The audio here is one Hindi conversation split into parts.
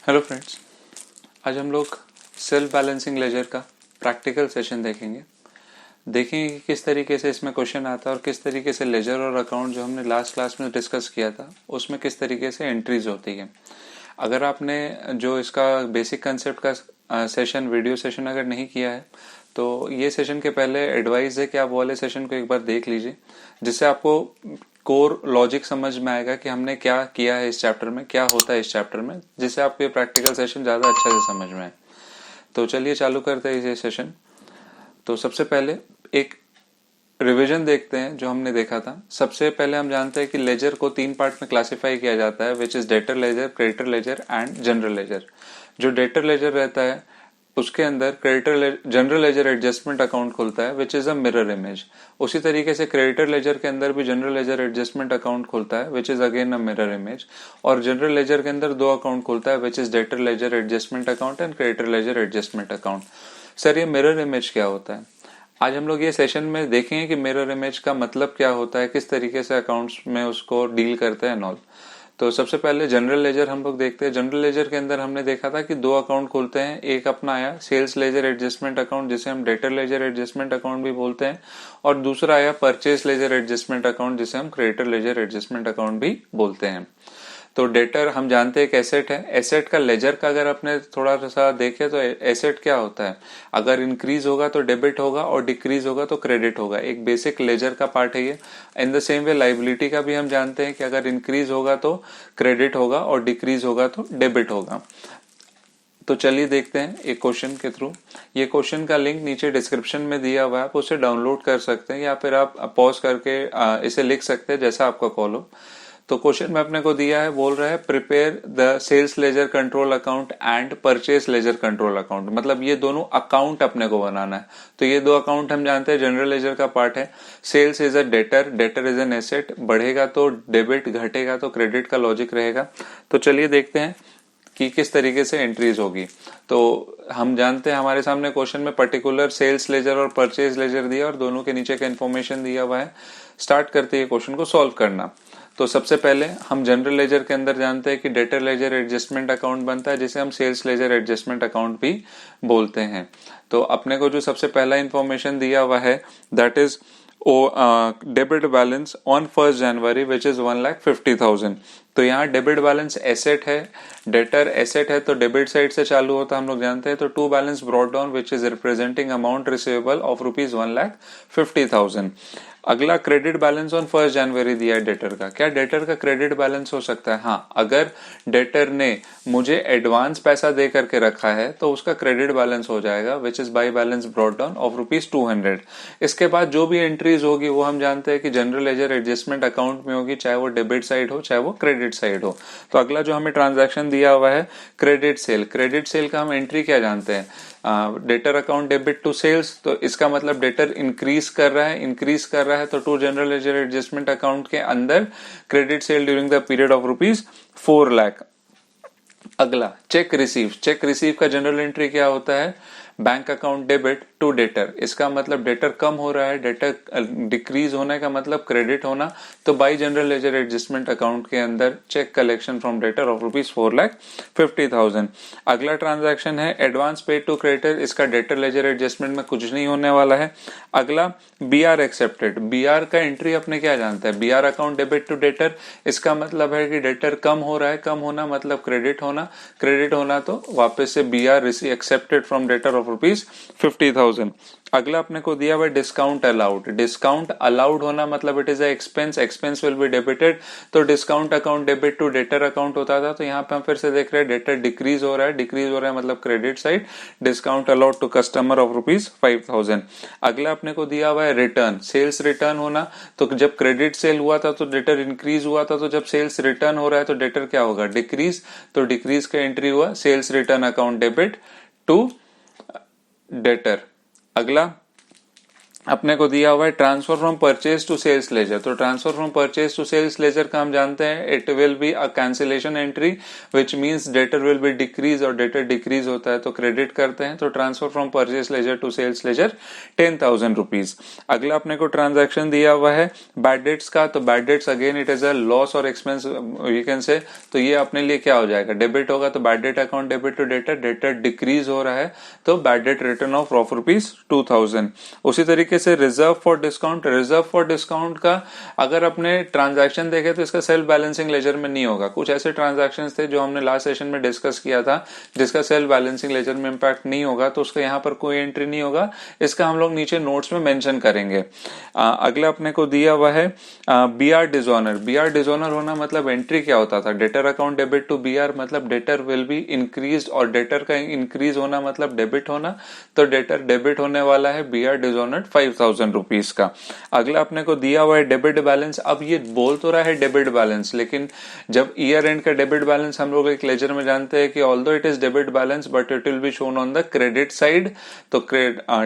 हेलो फ्रेंड्स, आज हम लोग सेल्फ बैलेंसिंग लेजर का प्रैक्टिकल सेशन देखेंगे कि किस तरीके से इसमें क्वेश्चन आता है और किस तरीके से लेजर और अकाउंट जो हमने लास्ट क्लास में डिस्कस किया था उसमें किस तरीके से एंट्रीज होती है। अगर आपने जो इसका बेसिक कंसेप्ट का सेशन वीडियो सेशन अगर नहीं किया है तो ये सेशन के पहले एडवाइस है कि आप वाले सेशन को एक बार देख लीजिए, जिससे आपको कोर लॉजिक समझ में आएगा कि हमने क्या किया है इस चैप्टर में, क्या होता है इस चैप्टर में, जिससे आपको ये प्रैक्टिकल सेशन ज़्यादा अच्छे से समझ में आए। तो चलिए चालू करते हैं ये सेशन। तो सबसे पहले एक रिवीजन देखते हैं जो हमने देखा था। सबसे पहले हम जानते हैं कि लेजर को 3 पार्ट में क्लासिफाई किया जाता है, which is debtor ledger, creditor ledger and general ledger. जो डेटर लेजर रहता है उसके अंदर creditor general ledger adjustment account खुलता है, which is a mirror image. उसी तरीके से क्रेडिटर लेजर के अंदर भी जनरल लेजर एडजस्टमेंट अकाउंट खुलता है, which is again a mirror image. और जनरल लेजर के अंदर 2 अकाउंट खुलता है, which is debtor ledger adjustment account and creditor ledger adjustment account. Sir, ये मिरर इमेज क्या होता है? आज हम लोग ये सेशन में देखेंगे कि मिरर इमेज का मतलब क्या होता है, किस तरीके से अकाउंट्स में उसको डील करते हैं नॉल। तो सबसे पहले जनरल लेजर हम लोग देखते हैं। जनरल लेजर के अंदर हमने देखा था कि 2 अकाउंट खुलते हैं। एक अपना आया सेल्स लेजर एडजस्टमेंट अकाउंट, जिसे हम डेटर लेजर एडजस्टमेंट अकाउंट भी बोलते हैं, और दूसरा आया परचेस लेजर एडजस्टमेंट अकाउंट, जिसे हम क्रेडिटर लेजर एडजस्टमेंट अकाउंट भी बोलते हैं। तो डेटर हम जानते हैं एक एसेट है। एसेट का लेजर का अगर अपने थोड़ा सा देखें तो एसेट क्या होता है, अगर इंक्रीज होगा तो डेबिट होगा और डिक्रीज होगा तो क्रेडिट होगा। एक बेसिक लेजर का पार्ट है ये। In the same way liability का भी हम जानते हैं कि अगर इंक्रीज होगा तो क्रेडिट होगा और डिक्रीज होगा तो डेबिट होगा। तो चलिए देखते हैं एक क्वेश्चन के थ्रू। ये क्वेश्चन का लिंक नीचे डिस्क्रिप्शन में दिया हुआ है, आप उसे डाउनलोड कर सकते हैं या फिर आप पॉज करके इसे लिख सकते हैं, जैसा आपका कॉल हो। तो क्वेश्चन में अपने को दिया है, बोल रहा है prepare the sales ledger control account and purchase ledger control account. मतलब ये दोनों अकाउंट अपने को बनाना है। तो ये 2 अकाउंट हम जानते हैं जनरल लेजर का पार्ट है। Sales is a debtor, debtor is an asset, बढ़ेगा तो डेबिट, घटेगा तो क्रेडिट का लॉजिक रहेगा। तो चलिए देखते हैं कि किस तरीके से एंट्रीज होगी। तो हम जानते हैं हमारे सामने क्वेश्चन में पर्टिकुलर सेल्स लेजर और परचेज लेजर दिया और दोनों के नीचे का इन्फॉर्मेशन दिया हुआ है। स्टार्ट करते हैं क्वेश्चन को सॉल्व करना। तो सबसे पहले हम जनरल लेजर के अंदर जानते हैं कि डेटर लेजर एडजस्टमेंट अकाउंट बनता है, जिसे हम सेल्स लेजर एडजस्टमेंट अकाउंट भी बोलते हैं। तो अपने को जो सबसे पहला इंफॉर्मेशन दिया हुआ है that is debit balance on 1 January which is 1,50,000। तो यहाँ डेबिट बैलेंस एसेट है, डेटर एसेट है तो डेबिट साइड से चालू होता है, हम लोग जानते हैं। तो to balance brought down which is representing amount receivable of rupees 1,50,000। अगला क्रेडिट बैलेंस ऑन 1 जनवरी दिया है डेटर का। क्या डेटर का क्रेडिट बैलेंस हो सकता है? हाँ, अगर डेटर ने मुझे एडवांस पैसा दे करके रखा है तो उसका क्रेडिट बैलेंस हो जाएगा, विच is by balance brought down of rupees 200। इसके बाद जो भी एंट्रीज होगी वो हम जानते हैं कि जनरल लेजर एडजस्टमेंट अकाउंट में होगी, चाहे वो डेबिट साइड हो चाहे वो क्रेडिट साइड हो। तो अगला जो हमें ट्रांजैक्शन दिया हुआ है क्रेडिट सेल। क्रेडिट सेल का हम एंट्री क्या जानते हैं? Debtor account debit to sales. तो इसका मतलब डेटर इंक्रीज कर रहा है तो to general ledger adjustment account के अंदर credit sale during the period of rupees 4 lakh. अगला चेक रिसीव। चेक रिसीव का जनरल एंट्री क्या होता है? Bank account debit to debtor. इसका मतलब डेटर कम हो रहा है, डेटर डिक्रीज होने का मतलब क्रेडिट होना। तो by general ledger adjustment account के अंदर cheque collection from debtor of rupees 4,50,000। अगला ट्रांजैक्शन है एडवांस पेड टू क्रेडिटर। इसका डेटर लेजर एडजस्टमेंट में कुछ नहीं होने वाला है। अगला B R accepted. B R का एंट्री अपने क्या जानते हैं? B R account debit to debtor. इसका मतलब है कि डेटर कम हो रहा है, कम होना मतलब क्रेडिट होना, क्रेडिट होना तो वापस से B R accepted from debtor of rupees 50,000। अगला अपने को दिया हुआ डिस्काउंट अलाउड। डिस्काउंट अलाउड होना मतलब it is a expense, expense will be debited. तो discount account debit to debtor account होता था। तो यहाँ पे हम फिर से देख रहे हैं डेटर डिक्रीज हो रहा है, डिक्रीज हो रहा है मतलब credit side. Discount allowed to customer of rupees 5,000। अगला अपने को दिया हुआ है रिटर्न। सेल्स रिटर्न होना, तो जब क्रेडिट सेल हुआ था तो डेटर इंक्रीज हुआ था, तो जब सेल्स रिटर्न हो रहा है तो डेटर क्या होगा? डिक्रीज। तो डिक्रीज का एंट्री हुआ sales return account debit to debtor. अगला अपने को दिया हुआ है transfer from purchase to sales ledger. तो transfer from purchase to sales ledger का हम जानते हैं it will be a cancellation entry which means debtor will be decrease, और डेटर डिक्रीज होता है तो क्रेडिट करते हैं। तो transfer from purchase ledger to sales ledger 10,000 rupees. अगला अपने को ट्रांजैक्शन दिया हुआ है बैड डेट्स का। तो bad debts again it is a loss और एक्सपेंस यू कैन से। तो ये अपने लिए क्या हो जाएगा, डेबिट होगा। तो bad debt account debit to debtor, debtor decrease हो रहा है तो बैड डेट रिटर्न ऑफ ₹2,000। उसी तरीके से reserve for discount, reserve for discount का अगर अपने ट्रांजैक्शन देखे तो इसका सेल्फ बैलेंसिंग लेजर में नहीं होगा। कुछ ऐसे ट्रांजैक्शन थे जो हमने लास्ट सेशन में डिस्कस किया था जिसका सेल्फ बैलेंसिंग लेजर में इंपैक्ट नहीं होगा, तो उसका यहाँ पर कोई एंट्री नहीं होगा। इसका हम लोग नीचे नोट्स में मेंशन करेंगे। अगला अपने को दिया हुआ है B R dishonour. B R dishonour होना मतलब एंट्री क्या होता था, debtor account debit to B R, मतलब डेटर विल बी इंक्रीज, और डेटर का इंक्रीज होना मतलब डेबिट होना। तो डेटर डेबिट होने वाला है बी आर डिजोनर 5,000 रुपीज का। अगला अपने को दिया हुआ है डेबिट बैलेंस। अब ये बोल तो रहा है डेबिट बैलेंस, लेकिन जब ईयर एंड का डेबिट बैलेंस हम लोग एक लेजर में जानते हैं कि although it is debit balance but it will be shown on the credit side. तो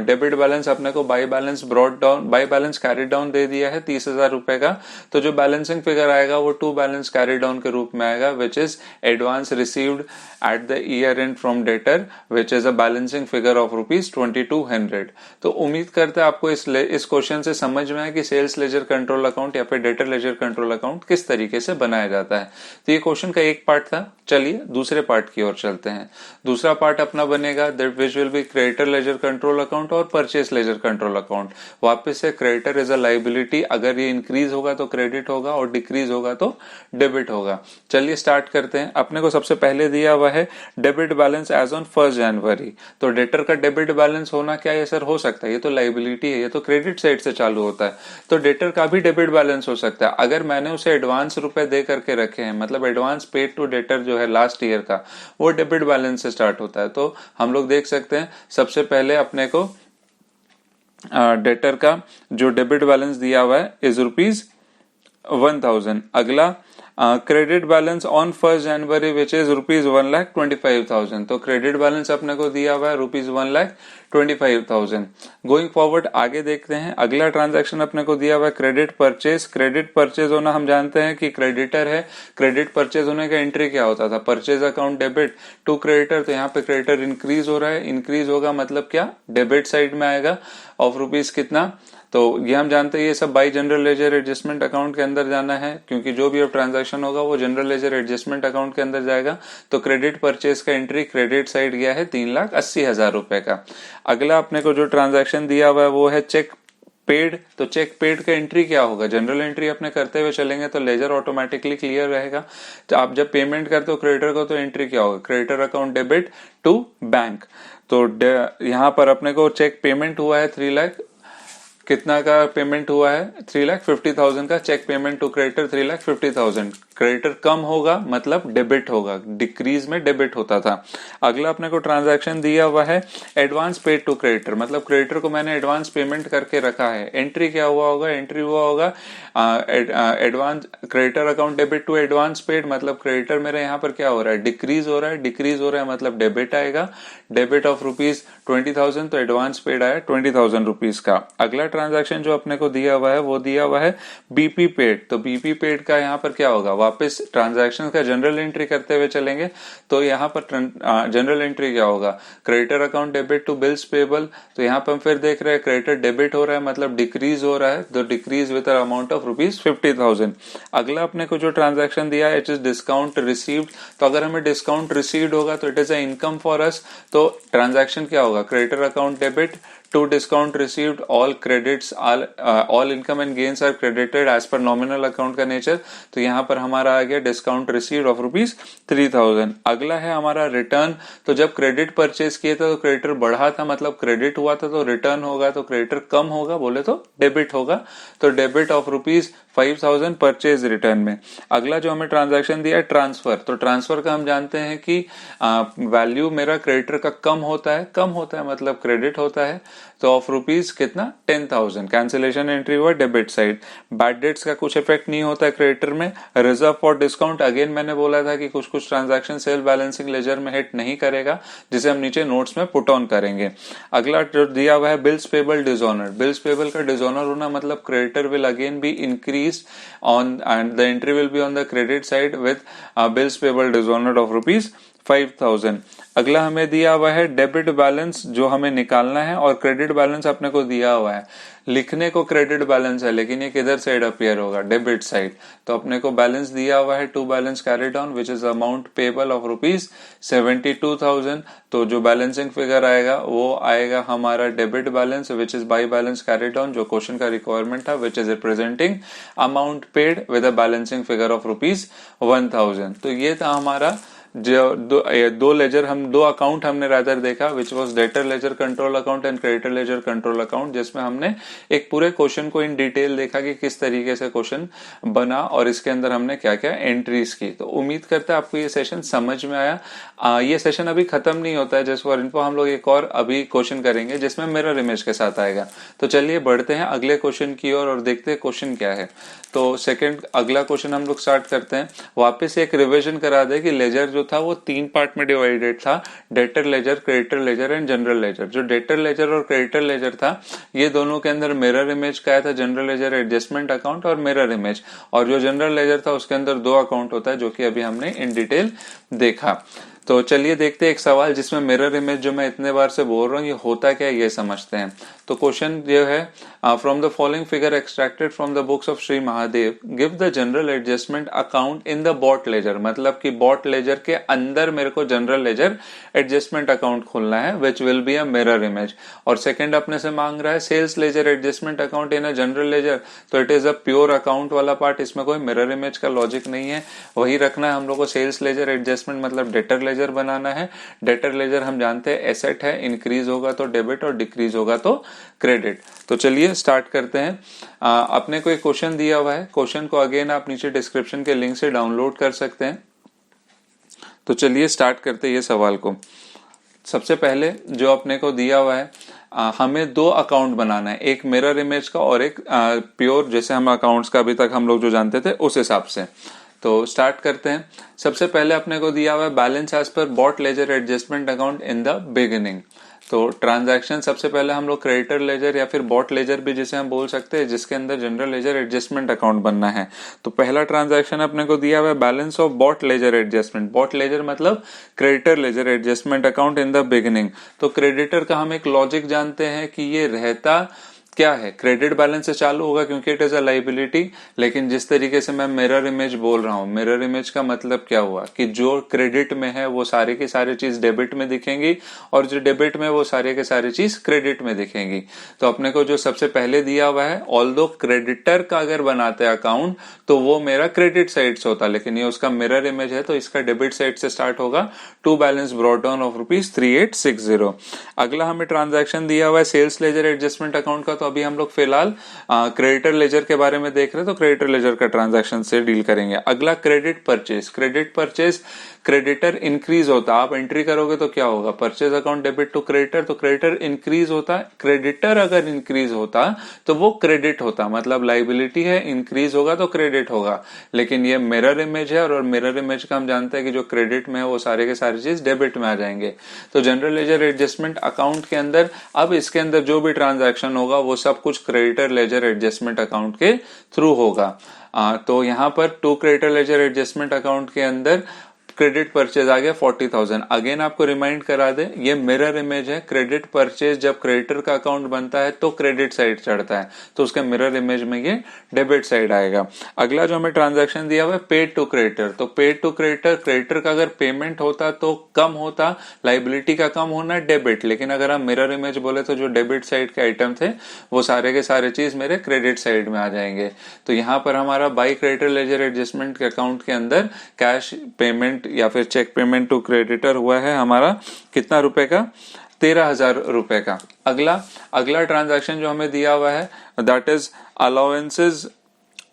डेबिट बैलेंस अपने को by balance brought down, by balance carry down दे दिया है 30,000 रुपए का। तो जो बैलेंसिंग फिगर आएगा वो टू बैलेंस कैरी डाउन के रूप में आएगा which is advance received at the year and from debtor which is a balancing figure of ₹2,200। तो उम्मीद करते हैं आपको इस क्वेश्चन से समझ में आया कि सेल्स लेजर कंट्रोल अकाउंट या फिर डेटर लेजर कंट्रोल अकाउंट किस तरीके से बनाया जाता है। तो ये क्वेश्चन का एक पार्ट था। चलिए दूसरे पार्ट की ओर चलते हैं। दूसरा पार्ट अपना बनेगा that which will B creditor laser control account और परचेस लेजर कंट्रोल अकाउंट। वापस से क्रेडिटर इज अ लाइबिलिटी, अगर ये इंक्रीज होगा तो क्रेडिट होगा और डिक्रीज होगा तो डेबिट होगा। चलिए स्टार्ट करते हैं। अपने को सबसे पहले दिया हुआ है डेबिट बैलेंस एज ऑन 1 जनवरी। तो डेटर का डेबिट बैलेंस होना क्या है सर, हो सकता है, ये तो लाइबिलिटी है, ये तो क्रेडिट साइड से चालू होता है। तो डेटर का भी डेबिट बैलेंस हो सकता है अगर मैंने उसे एडवांस रुपए दे करके रखे हैं, मतलब एडवांस पेड टू डेटर जो है लास्ट ईयर का, वो डेबिट बैलेंस से स्टार्ट होता है। तो हम लोग देख सकते हैं सबसे पहले अपने को डेटर का जो डेबिट बैलेंस दिया हुआ है इज ₹1,000। अगला credit balance on 1 January which is ₹1,25,000। तो क्रेडिट बैलेंस अपने को दिया हुआ है ₹1,25,000। गोइंग फॉरवर्ड आगे देखते हैं। अगला ट्रांजैक्शन अपने को दिया हुआ है क्रेडिट परचेज। क्रेडिट परचेज होना हम जानते हैं कि क्रेडिटर है, क्रेडिट परचेज होने का एंट्री क्या होता था, purchase account debit to creditor. तो यहाँ पे क्रेडिटर इंक्रीज हो रहा है, इंक्रीज होगा मतलब क्या, डेबिट साइड में आएगा ऑफ रुपीज कितना। तो ये हम जानते हैं ये सब by general ledger adjustment account के अंदर जाना है, क्योंकि जो भी अब ट्रांजैक्शन होगा वो जनरल लेजर एडजस्टमेंट अकाउंट के अंदर जाएगा। तो क्रेडिट परचेज का एंट्री क्रेडिट साइड गया है 3,80,000 रुपए का। अगला अपने को जो ट्रांजैक्शन दिया हुआ है वो है चेक पेड। तो चेक पेड का एंट्री क्या होगा, जनरल एंट्री अपने करते हुए चलेंगे तो लेजर ऑटोमेटिकली क्लियर रहेगा। तो आप जब पेमेंट करते हो क्रेडिटर को तो एंट्री क्या होगा, creditor account debit to bank. तो यहाँ पर अपने को चेक पेमेंट हुआ है 3 लाख, कितना का पेमेंट हुआ है, 3,50,000 का cheque payment to creditor 3,50,000। Creditor कम होगा मतलब डेबिट होगा, डिक्रीज में डेबिट होता था। अगला अपने को ट्रांजैक्शन दिया हुआ है एडवांस पेड टू क्रेडिटर, मतलब क्रेडिटर को मैंने एडवांस पेमेंट करके रखा है। एंट्री क्या हुआ होगा, एंट्री हुआ होगा advance creditor account debit to advance paid, मतलब क्रेडिटर मेरा यहाँ पर क्या हो रहा है, डिक्रीज हो रहा है, डिक्रीज हो रहा है मतलब डेबिट आएगा, डेबिट ऑफ ₹20,000। तो एडवांस पेड आया 20,000 रुपीज का। अगला ट्रांजैक्शन जो अपने को दिया हुआ है वो दिया हुआ है बीपी पेड। तो बीपी पेड का यहाँ पर क्या होगा, वापस ट्रांजैक्शन का जनरल एंट्री करते हुए चलेंगे। तो यहाँ पर जनरल एंट्री क्या होगा, creditor account debit to bills payable. तो यहाँ पर हम फिर देख रहे हैं क्रेडिटर डेबिट हो रहा है मतलब डिक्रीज हो रहा है, तो डिक्रीज विद अमाउंट ऑफ ₹50,000। अगला अपने को जो ट्रांजैक्शन दिया है इट इज डिस्काउंट रिसीव्ड। तो अगर हमें डिस्काउंट रिसीव्ड होगा तो it is a income for us. तो ट्रांजैक्शन क्या होगा, creditor account debit to discount received, all credits all income and gains are credited as per nominal account का नेचर। तो यहाँ पर हमारा आ गया डिस्काउंट रिसीव्ड ऑफ ₹3,000। अगला है हमारा रिटर्न। तो जब क्रेडिट परचेज किए थे तो क्रेडिटर बढ़ा था मतलब क्रेडिट हुआ था, तो रिटर्न होगा तो क्रेडिटर कम होगा बोले तो डेबिट होगा। तो डेबिट ऑफ ₹5,000 परचेज रिटर्न में। अगला जो हमें ट्रांजैक्शन दिया है ट्रांसफर। तो ट्रांसफर का हम जानते हैं कि वैल्यू मेरा क्रेडिटर का कम होता है, कम होता है मतलब क्रेडिट होता है। तो ऑफ रुपीज कितना 10,000 कैंसिलेशन एंट्री हुआ डेबिट साइड। बैड डेट्स का कुछ इफेक्ट नहीं होता है क्रेडिटर में। रिजर्व फॉर डिस्काउंट अगेन मैंने बोला था कि कुछ कुछ ट्रांजैक्शन सेल्फ बैलेंसिंग लेजर में हिट नहीं करेगा, जिसे हम नीचे नोट्स में पुट ऑन करेंगे। अगला जो दिया हुआ है bills payable dishonour. Bills payable का डिसऑनर होना मतलब creditor will again be increase on and the entry will be on the credit side with bills payable dishonour of rupees 5,000। अगला हमें दिया हुआ है डेबिट बैलेंस जो हमें निकालना है, और क्रेडिट बैलेंस अपने को दिया हुआ है। लिखने को क्रेडिट बैलेंस है, लेकिन ये किधर साइड अपीयर होगा, डेबिट साइड। तो अपने को बैलेंस दिया हुआ है to balance carried on which is amount payable of rupees 72,000। तो जो बैलेंसिंग फिगर आएगा वो आएगा हमारा debit balance which is by balance carried on, जो क्वेश्चन का रिक्वायरमेंट था, which is representing amount paid with a balancing figure of rupees 1,000। तो ये था हमारा जो दो लेजर दो अकाउंट हमने रादर देखा, which was debtor laser control account and creditor laser control account, जिसमें हमने एक पूरे क्वेश्चन को इन डिटेल देखा कि किस तरीके से क्वेश्चन बना और इसके अंदर हमने क्या क्या एंट्रीज की। तो उम्मीद करते हैं आपको ये सेशन समझ में आया। ये सेशन अभी खत्म नहीं होता है, जस्ट फॉर इन्फो हम लोग एक और अभी क्वेश्चन करेंगे जिसमें मिरर इमेज के साथ आएगा। तो चलिए बढ़ते हैं अगले क्वेश्चन की ओर और देखते हैं क्वेश्चन क्या है। तो सेकंड अगला क्वेश्चन हम लोग स्टार्ट करते हैं। वापस एक रिविजन करा दे कि लेजर जो था वो 3 पार्ट में डिवाइडेड था, debtor ledger, creditor ledger and general ledger. जो डेटर लेजर और क्रेडिटर लेजर था, ये दोनों के अंदर मिरर इमेज क्या था, जनरल लेजर एडजस्टमेंट अकाउंट और मिरर इमेज। और जो जनरल लेजर था उसके अंदर 2 अकाउंट होता है, जो कि अभी हमने इन डिटेल देखा। तो चलिए देखते हैं एक सवाल जिसमें मिरर इमेज जो मैं इतने बार से बोल रहा हूँ ये होता क्या है ये समझते हैं। तो क्वेश्चन ये है, from the following figure extracted from the books of Shri Mahadev give the general adjustment account in the bought ledger. मतलब कि बॉट लेजर के अंदर मेरे को जनरल लेजर एडजस्टमेंट अकाउंट खोलना है which will be a mirror image. और सेकंड अपने से मांग रहा है sales ledger adjustment account in a general ledger. तो it is a pure account वाला पार्ट, इसमें कोई मिरर इमेज का लॉजिक नहीं है। वही रखना है हम लोग को। सेल्स लेजर एडजस्टमेंट मतलब डेटर लेजर बनाना है। डेटर लेजर हम जानते हैं एसेट है, इंक्रीज होगा तो डेबिट और डिक्रीज होगा तो क्रेडिट। तो चलिए स्टार्ट करते हैं। अपने को एक क्वेश्चन दिया हुआ है, क्वेश्चन को अगेन आप नीचे डिस्क्रिप्शन के लिंक से डाउनलोड कर सकते हैं। तो चलिए स्टार्ट करते हैं ये सवाल को। सबसे पहले जो अपने को दिया हुआ है, हमें 2 अकाउंट बनाना है, एक मिरर इमेज का और एक प्योर, जैसे हम अकाउंट्स का अभी तक हम लोग जो जानते थे उस हिसाब से। तो स्टार्ट करते हैं। सबसे पहले अपने को दिया हुआ है बैलेंस एज पर bought ledger adjustment account in the beginning. तो ट्रांजैक्शन सबसे पहले हम लोग क्रेडिटर लेजर या फिर बॉट लेजर भी जिसे हम बोल सकते हैं, जिसके अंदर जनरल लेजर एडजस्टमेंट अकाउंट बनना है। तो पहला ट्रांजैक्शन अपने को दिया हुआ है balance of bought ledger adjustment. Bought ledger मतलब creditor ledger adjustment account in the beginning. तो क्रेडिटर का हम एक लॉजिक जानते हैं कि ये रहता क्या है, क्रेडिट बैलेंस से चालू होगा क्योंकि इट इज अ लाइबिलिटी। लेकिन जिस तरीके से मैं मिरर इमेज बोल रहा हूं, मिरर इमेज का मतलब क्या हुआ कि जो क्रेडिट में है वो सारे की सारी चीज डेबिट में दिखेंगी और जो डेबिट में वो सारे के सारी चीज क्रेडिट में दिखेंगी। तो अपने को जो सबसे पहले दिया हुआ है, ऑल्दो क्रेडिटर का अगर बनाते हैं अकाउंट तो वो मेरा क्रेडिट साइड से होता, लेकिन ये उसका मिरर इमेज है तो इसका डेबिट साइड से स्टार्ट होगा। To balance brought down of rupees 3860। अगला हमें ट्रांजैक्शन दिया हुआ है सेल्स लेजर एडजस्टमेंट अकाउंट का। तो अभी हम लोग फिलहाल क्रेडिटर लेजर के बारे में देख रहे हैं, तो क्रेडिटर लेजर का ट्रांजैक्शन से डील करेंगे। अगला credit purchase. Credit purchase creditor increase होता, आप एंट्री करोगे तो क्या होगा, purchase account debit to creditor, तो क्रेडिटर इंक्रीज होता। क्रेडिटर अगर इंक्रीज होता तो वो क्रेडिट होता, मतलब लाइबिलिटी है, इंक्रीज होगा तो क्रेडिट होगा। लेकिन ये मिरर इमेज है और मिरर इमेज का हम जानते हैं कि जो क्रेडिट में है वो सारे के सारी चीज डेबिट में आ जाएंगे। तो जनरल लेजर एडजस्टमेंट अकाउंट के अंदर अब इसके अंदर जो भी ट्रांजैक्शन होगा वो सब कुछ क्रेडिटर लेजर एडजस्टमेंट अकाउंट के थ्रू होगा। तो यहाँ पर to creditor ledger adjustment account के अंदर क्रेडिट परचेज आ गया 40,000। अगेन आपको रिमाइंड करा दे, ये मिरर इमेज है। क्रेडिट परचेज जब क्रेडिटर का अकाउंट बनता है तो क्रेडिट साइड चढ़ता है, तो उसके मिरर इमेज में ये डेबिट साइड आएगा। अगला जो हमें ट्रांजैक्शन दिया हुआ है पेड टू क्रेडिटर। तो पेड टू क्रेडिटर, क्रेडिटर का अगर पेमेंट होता तो कम होता, लाइबिलिटी का कम होना डेबिट, लेकिन अगर हम मिरर इमेज बोले तो जो डेबिट साइड के आइटम थे वो सारे के सारे चीज मेरे क्रेडिट साइड में आ जाएंगे। तो यहाँ पर हमारा बाई क्रेडिटर लेजर एडजस्टमेंट के अकाउंट के अंदर कैश पेमेंट या फिर चेक पेमेंट टू क्रेडिटर हुआ है हमारा कितना रुपए का, 13,000 रुपए का। अगला ट्रांजैक्शन जो हमें दिया हुआ है that is allowances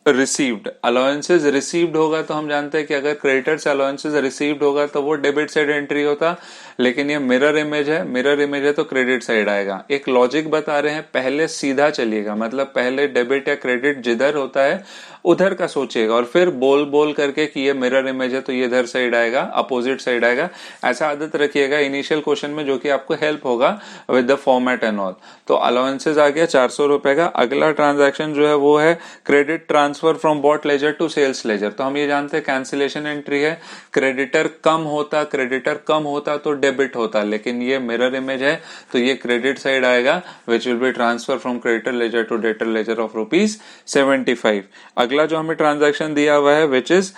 received. Allowances received होगा तो हम जानते हैं कि अगर क्रेडिटर से अलाउंसेस रिसीव्ड होगा तो वो डेबिट साइड एंट्री होता। लेकिन ये मिरर इमेज है, मिरर इमेज है तो क्रेडिट साइड आएगा। एक लॉजिक बता रहे हैं, पहले सीधा चलिएगा, मतलब पहले डेबिट या क्रेडिट जिधर होता है उधर का सोचिएगा और फिर बोल बोल करके कि ये मिरर इमेज है तो ये इधर साइड आएगा, अपोजिट साइड आएगा। ऐसा आदत रखिएगा इनिशियल क्वेश्चन में, जो कि आपको हेल्प होगा with the format and all. तो अलाउंसेस आ गया 400 रुपए का। अगला ट्रांजैक्शन जो है वो है credit transfer from bought ledger to sales ledger. तो हम ये जानते हैं कैंसिलेशन एंट्री है, क्रेडिटर कम होता तो डेबिट होता, लेकिन ये मिरर इमेज है तो ये क्रेडिट साइड आएगा, which will be transfer from creditor ledger to debtor ledger of ₹75। अगला जो हमें ट्रांजैक्शन दिया हुआ है which is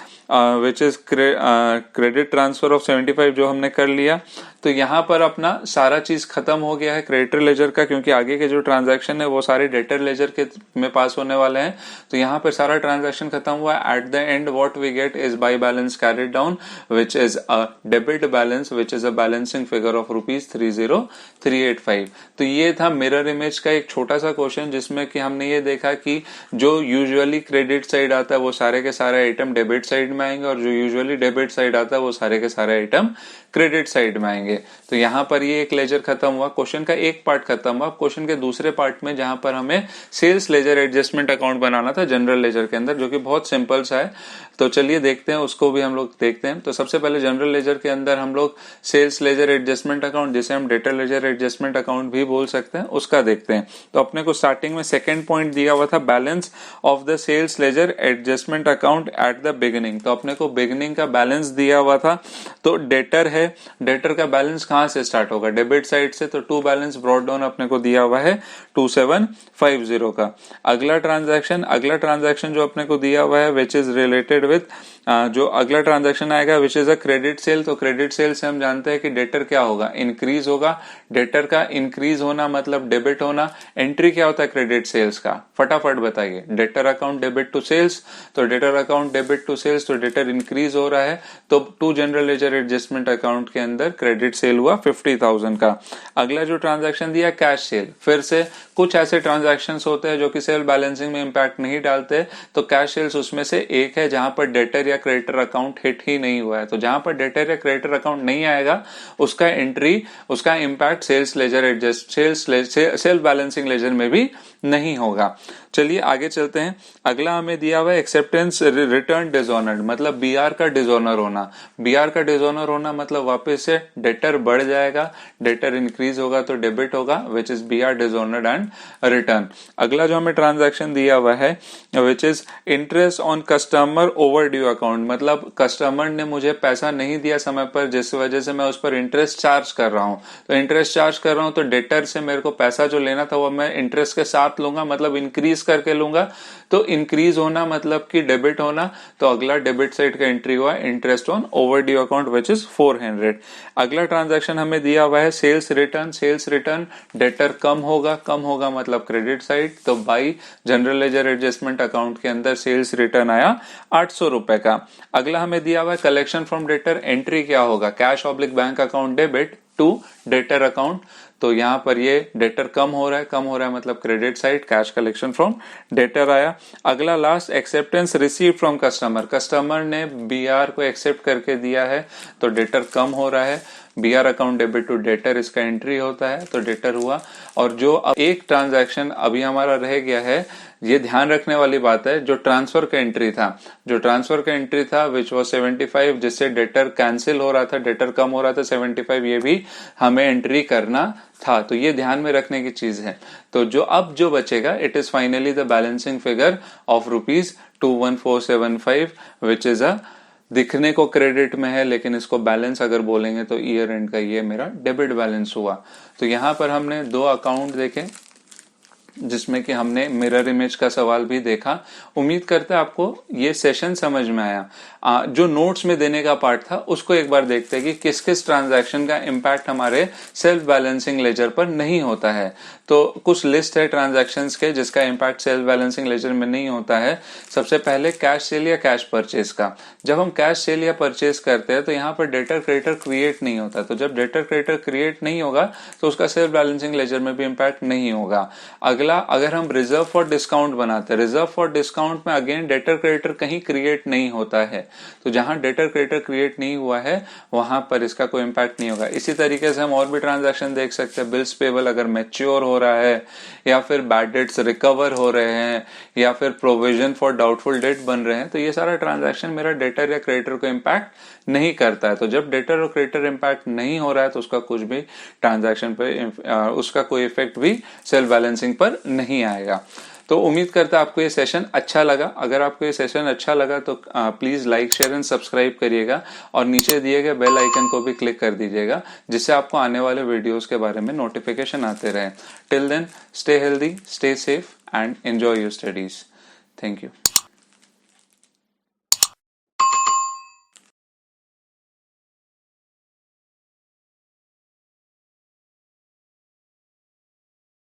credit transfer of 75 जो हमने कर लिया। तो यहाँ पर अपना सारा चीज खत्म हो गया है क्रेडिटर लेजर का, क्योंकि आगे के जो ट्रांजैक्शन है वो सारे डेटर लेजर के में पास होने वाले हैं। तो यहाँ पर सारा ट्रांजैक्शन खत्म हुआ। At the end what we get is by balance carried down which is a debit balance which is a balancing figure of ₹30385। तो ये था मिरर इमेज का एक छोटा सा क्वेश्चन, जिसमें कि हमने ये देखा कि जो यूजुअली क्रेडिट साइड आता है वो सारे के सारे आइटम डेबिट साइड में आएंगे, और जो यूजुअली डेबिट साइड आता है वो सारे के सारे आइटम क्रेडिट साइड में आएंगे। तो यहाँ पर ये एक लेजर खत्म हुआ, क्वेश्चन का एक पार्ट खत्म हुआ। क्वेश्चन के दूसरे पार्ट में जहां पर हमें सेल्स लेजर एडजस्टमेंट अकाउंट बनाना था जनरल लेजर के अंदर, जो कि बहुत सिंपल सा है। तो चलिए देखते हैं, उसको भी हम लोग देखते हैं। तो सबसे पहले जनरल लेजर के अंदर हम लोग सेल्स लेजर एडजस्टमेंट अकाउंट, जिसे हम डेटर लेजर एडजस्टमेंट अकाउंट भी बोल सकते हैं, उसका देखते हैं। तो अपने को स्टार्टिंग में सेकेंड पॉइंट दिया हुआ था balance of the sales ledger adjustment account at the beginning. तो अपने को बिगिनिंग का बैलेंस दिया हुआ था। तो डेटर है, डेटर का बैलेंस कहां से स्टार्ट होगा? डेबिट साइड से। तो टू बैलेंस ब्रॉट डाउन अपने को दिया हुआ है 2750 का। अगला ट्रांजैक्शन जो अपने को दिया हुआ है विच इज रिलेटेड विथ जो अगला ट्रांजैक्शन आएगा विच इज अ क्रेडिट सेल। तो क्रेडिट सेल से हम जानते हैं कि डेटर क्या होगा? इंक्रीज होगा। डेटर का इंक्रीज होना मतलब डेबिट होना। एंट्री क्या होता है क्रेडिट सेल्स का? फटाफट बताइए। Debtor account debit to sales, तो debtor account debit to sales, तो डेटर इंक्रीज हो रहा है। तो to general ledger adjustment account के अंदर क्रेडिट सेल हुआ 50,000 का। अगला जो ट्रांजैक्शन दिया कैश सेल। फिर से कुछ ऐसे ट्रांजैक्शन होते हैं जो कि सेल बैलेंसिंग में इंपैक्ट नहीं डालते, तो कैश सेल्स उसमें से एक है जहां पर डेटर या क्रेडिटर अकाउंट हिट ही नहीं हुआ है। तो जहां पर डेटर या क्रेडिटर अकाउंट नहीं आएगा उसका एंट्री, उसका impact sales ledger adjust self balancing ledger में भी नहीं होगा। चलिए आगे चलते हैं। अगला हमें दिया हुआ है एक्सेप्टेंस रिटर्न डिसऑनर्ड, मतलब बीआर का डिसऑनर होना। बीआर का डिसऑनर होना मतलब वापस से डेटर बढ़ जाएगा, डेटर इंक्रीज होगा तो डेबिट होगा, which is BR dishonoured and return. अगला जो हमें ट्रांजैक्शन दिया हुआ है which is interest on customer overdue account, मतलब कस्टमर ने मुझे पैसा नहीं दिया समय पर, जिस वजह से मैं उस पर इंटरेस्ट चार्ज कर रहा हूं। तो इंटरेस्ट चार्ज कर रहा हूं तो डेटर से मेरे को पैसा जो लेना था वो मैं इंटरेस्ट के साथ लूंगा, मतलब इंक्रीज करके लूंगा। तो इंक्रीज होना मतलब कि डेबिट होना। तो अगला डेबिट साइड का एंट्री हुआ interest on overdue account which is 400। अगला ट्रांजैक्शन हमें दिया हुआ है sales return. Sales return debtor कम होगा मतलब क्रेडिट साइड। तो by general ledger adjustment account के अंदर सेल्स रिटर्न आया 800 रुपए का। अगला हमें दिया हुआ है कलेक्शन फ्रॉम डेटर। एंट्री क्या होगा? Cash oblique bank account debit to debtor account. तो यहां पर ये डेटर कम हो रहा है मतलब credit side, cash collection from debtor आया। अगला last acceptance receive from customer. Customer ने बीआर को एक्सेप्ट करके दिया है तो डेटर कम हो रहा है। BR account debit to debtor इसका एंट्री होता है तो डेटर हुआ। और जो अब एक ट्रांजैक्शन अभी हमारा रह गया है, ये ध्यान रखने वाली बात है, जो ट्रांसफर का एंट्री था विच वाज 75, जिससे डेटर कैंसिल हो रहा था, डेटर कम हो रहा था 75, ये भी हमें एंट्री करना था। तो ये ध्यान में रखने की चीज है। तो जो बचेगा it is finally the balancing figure of ₹21475 which is अ दिखने को क्रेडिट में है, लेकिन इसको बैलेंस अगर बोलेंगे तो ईयर एंड का ये मेरा डेबिट बैलेंस हुआ। तो यहां पर हमने दो अकाउंट देखे जिसमें कि हमने मिरर इमेज का सवाल भी देखा। उम्मीद करता है आपको ये सेशन समझ में आया। जो नोट्स में देने का पार्ट था उसको एक बार देखते हैं कि किस किस ट्रांजैक्शन का इम्पैक्ट हमारे सेल्फ बैलेंसिंग लेजर पर नहीं होता है। तो कुछ लिस्ट है ट्रांजैक्शंस के जिसका इम्पैक्ट सेल्फ बैलेंसिंग लेजर में नहीं होता है। सबसे पहले कैश सेल या कैश परचेज का। जब हम कैश सेल या परचेज करते हैं तो यहाँ पर डेटर क्रेडिटर क्रिएट नहीं होता। तो जब डेटर क्रेडिटर क्रिएट नहीं होगा तो उसका सेल्फ बैलेंसिंग लेजर में भी इम्पैक्ट नहीं होगा। अगला अगला, अगर हम रिजर्व फॉर डिस्काउंट बनाते हैं, रिजर्व फॉर डिस्काउंट में अगेन डेटर क्रेडिटर कहीं क्रिएट नहीं होता है, तो जहां डेटर क्रेडिटर क्रिएट नहीं हुआ है वहां पर इसका कोई इंपैक्ट नहीं होगा। इसी तरीके से हम और भी ट्रांजैक्शन देख सकते हैं, बिल्स पेबल अगर मैच्योर हो रहा है, या फिर बैड डेट्स रिकवर हो रहे हैं, या फिर प्रोविजन फॉर डाउटफुल डेट बन रहे हैं, तो ये सारा ट्रांजैक्शन मेरा डेटर या क्रेडिटर को इंपैक्ट नहीं करता है। तो जब डेटर और क्रेडिटर इंपैक्ट नहीं हो रहा है तो उसका कुछ भी ट्रांजैक्शन पे उसका कोई इफेक्ट भी सेल्फ बैलेंसिंग पर नहीं आएगा। तो उम्मीद करता आपको ये सेशन अच्छा लगा। अगर आपको ये सेशन अच्छा लगा तो please like, share and subscribe करिएगा, और नीचे दिए गए बेल आइकन को भी क्लिक कर दीजिएगा, जिससे आपको आने वाले वीडियोस के बारे में नोटिफिकेशन आते रहे। Till then, stay healthy, stay safe and enjoy your studies. Thank you.